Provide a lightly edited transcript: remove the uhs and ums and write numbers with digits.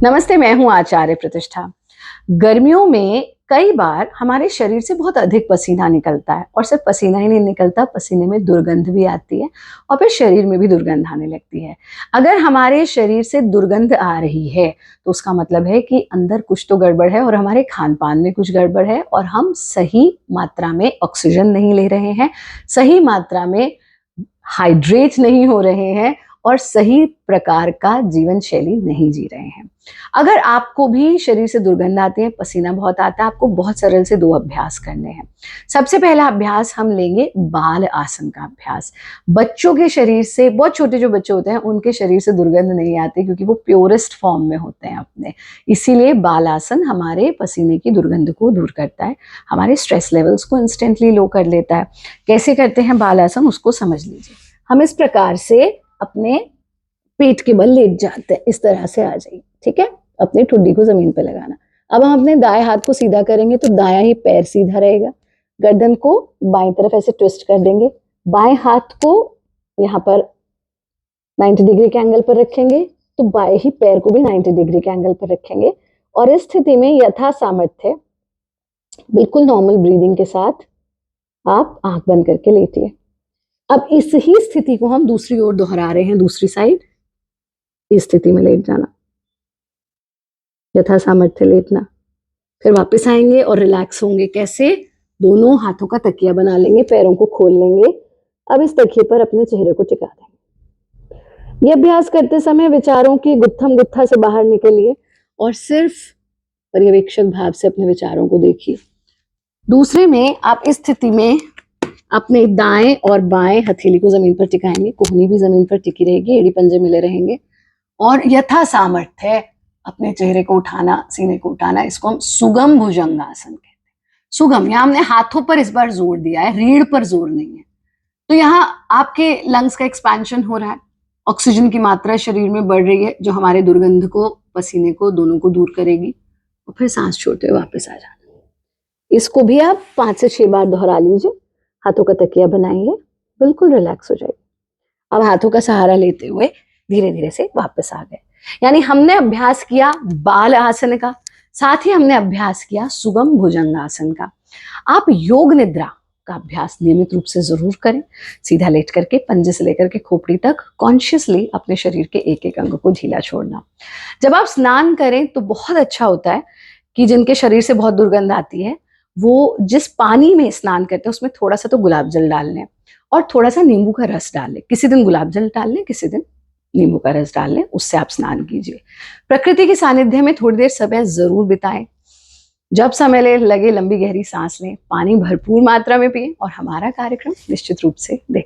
नमस्ते, मैं हूँ आचार्य प्रतिष्ठा। गर्मियों में कई बार हमारे शरीर से बहुत अधिक पसीना निकलता है और सिर्फ पसीना ही नहीं निकलता, पसीने में दुर्गंध भी आती है और फिर शरीर में भी दुर्गंध आने लगती है। अगर हमारे शरीर से दुर्गंध आ रही है, तो उसका मतलब है कि अंदर कुछ तो गड़बड़ है और हमारे खान-पान में कुछ गड़बड़ है और हम सही मात्रा में ऑक्सीजन नहीं ले रहे हैं, सही मात्रा में हाइड्रेट नहीं हो रहे हैं और सही प्रकार का जीवन शैली नहीं जी रहे हैं। अगर आपको भी शरीर से दुर्गंध आती है, पसीना बहुत आता है, आपको बहुत सरल से 2 अभ्यास करने हैं। सबसे पहला अभ्यास हम लेंगे बाल आसन का अभ्यास। बच्चों के शरीर से, बहुत छोटे जो बच्चे होते हैं, उनके शरीर से दुर्गंध नहीं आती क्योंकि वो प्योरेस्ट फॉर्म में होते हैं अपने। इसीलिए बाल आसन हमारे पसीने की दुर्गंध को दूर करता है, हमारे स्ट्रेस लेवल्स को इंस्टेंटली लो कर लेता है। कैसे करते हैं बाल आसन, उसको समझ लीजिए। हम इस प्रकार से अपने पेट के बल लेट जाते हैं, इस तरह से आ जाइए, ठीक है। अपनी ठुड्डी को जमीन पे लगाना। अब हम अपने दाएं हाथ को सीधा करेंगे तो दायां ही पैर सीधा रहेगा। गर्दन को बाएं तरफ ऐसे ट्विस्ट कर देंगे। बाएं हाथ को यहाँ पर 90 डिग्री के एंगल पर रखेंगे, तो बाएं ही पैर को भी 90 डिग्री के एंगल पर रखेंगे और इस स्थिति में यथा सामर्थ्य बिल्कुल नॉर्मल ब्रीदिंग के साथ आप आंख बंद करके लेटिए। अब इस ही स्थिति को हम दूसरी ओर दोहरा रहे हैं, दूसरी साइड। इस स्थिति में लेट जाना, यथा सामर्थ्य लेटना, फिर वापस आएंगे और रिलैक्स होंगे। कैसे? दोनों हाथों का तकिया बना लेंगे, पैरों को खोल लेंगे। अब इस तकिए पर अपने चेहरे को टिका देंगे। ये अभ्यास करते समय विचारों की गुत्थम गुत्था से बाहर निकलिए और सिर्फ पर्यवेक्षक भाव से अपने विचारों को देखिए। दूसरे में आप इस स्थिति में अपने दाएं और बाएं हथेली को जमीन पर टिकाएंगे, कोहनी भी जमीन पर टिकी रहेगी, एड़ी पंजे मिले रहेंगे और यथा सामर्थ्य अपने चेहरे को उठाना, सीने को उठाना। इसको हम सुगम भुजंगासन कहते हैं। सुगम, यहाँ हमने हाथों पर इस बार जोर दिया है, रीढ़ पर जोर नहीं है। तो यहाँ आपके लंग्स का एक्सपेंशन हो रहा है, ऑक्सीजन की मात्रा शरीर में बढ़ रही है, जो हमारे दुर्गंध को, पसीने को, दोनों को दूर करेगी। और फिर सांस छोड़ते हुए वापस आ जाना। इसको भी आप 5 से 6 बार दोहरा लीजिए। हाथों का तकिया बनाइए, बिल्कुल रिलैक्स हो जाइए। अब हाथों का सहारा लेते हुए धीरे धीरे से वापस आ गए। यानी हमने अभ्यास किया बाल आसन का, साथ ही हमने अभ्यास किया सुगम भुजंगासन का। आप योग निद्रा का अभ्यास नियमित रूप से जरूर करें। सीधा लेट करके पंजे से लेकर के खोपड़ी तक कॉन्शियसली अपने शरीर के एक एक अंग को ढीला छोड़ना। जब आप स्नान करें तो बहुत अच्छा होता है कि जिनके शरीर से बहुत दुर्गंध आती है, वो जिस पानी में स्नान करते हैं उसमें थोड़ा सा तो गुलाब जल डाल लें और थोड़ा सा नींबू का रस डाल लें। किसी दिन गुलाब जल डाल लें, किसी दिन नींबू का रस डाल लें, उससे आप स्नान कीजिए। प्रकृति के सानिध्य में थोड़ी देर समय जरूर बिताएं। जब समय लगे लंबी गहरी सांस लें, पानी भरपूर मात्रा में पिएं और हमारा कार्यक्रम निश्चित रूप से देखें।